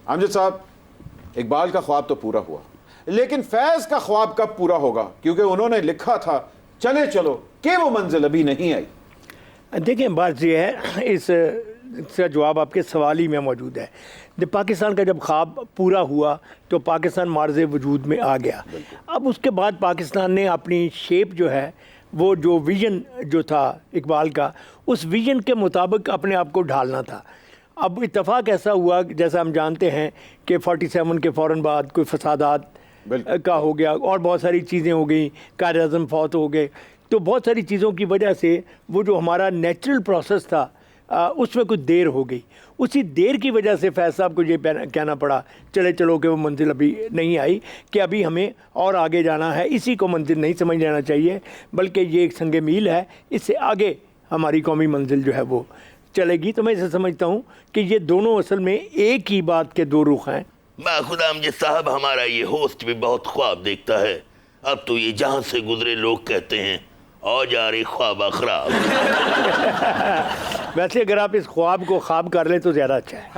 امجد صاحب، اقبال کا خواب تو پورا ہوا، لیکن فیض کا خواب کب پورا ہوگا؟ کیونکہ انہوں نے لکھا تھا چلے چلو کہ وہ منزل ابھی نہیں آئی۔ دیکھیں بات یہ ہے، اس کا جواب آپ کے سوال ہی میں موجود ہے۔ پاکستان کا جب خواب پورا ہوا تو پاکستان معرض وجود میں آ گیا۔ اب اس کے بعد پاکستان نے اپنی شیپ جو ہے، وہ جو ویژن جو تھا اقبال کا، اس ویژن کے مطابق اپنے آپ کو ڈھالنا تھا۔ اب اتفاق ایسا ہوا جیسا ہم جانتے ہیں کہ 47 کے فوراً بعد کوئی فسادات کا ہو گیا اور بہت ساری چیزیں ہو گئیں، قائد اعظم فوت ہو گئے، تو بہت ساری چیزوں کی وجہ سے وہ جو ہمارا نیچرل پروسیس تھا اس میں کچھ دیر ہو گئی۔ اسی دیر کی وجہ سے فیض صاحب کو یہ کہنا پڑا چلے چلو کہ وہ منزل ابھی نہیں آئی، کہ ابھی ہمیں اور آگے جانا ہے، اسی کو منزل نہیں سمجھ لینا چاہیے، بلکہ یہ ایک سنگ میل ہے، اس سے آگے ہماری قومی منزل جو ہے وہ چلے گی۔ تو میں اسے سمجھتا ہوں کہ یہ دونوں اصل میں ایک ہی بات کے دو رخ ہیں۔ خدا امجد صاحب، ہمارا یہ ہوسٹ بھی بہت خواب دیکھتا ہے، اب تو یہ جہاں سے گزرے لوگ کہتے ہیں اور جا رہی خواب خراب۔ ویسے اگر آپ اس خواب کو خواب کر لیں تو زیادہ اچھا ہے۔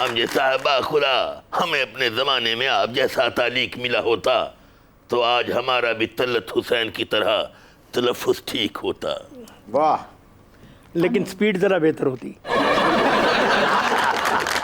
امجد صاحب خدا، ہمیں اپنے زمانے میں آپ جیسا تعلیق ملا ہوتا تو آج ہمارا بھی طلعت حسین کی طرح تلفظ ٹھیک ہوتا۔ واہ، لیکن سپیڈ ذرا بہتر ہوتی۔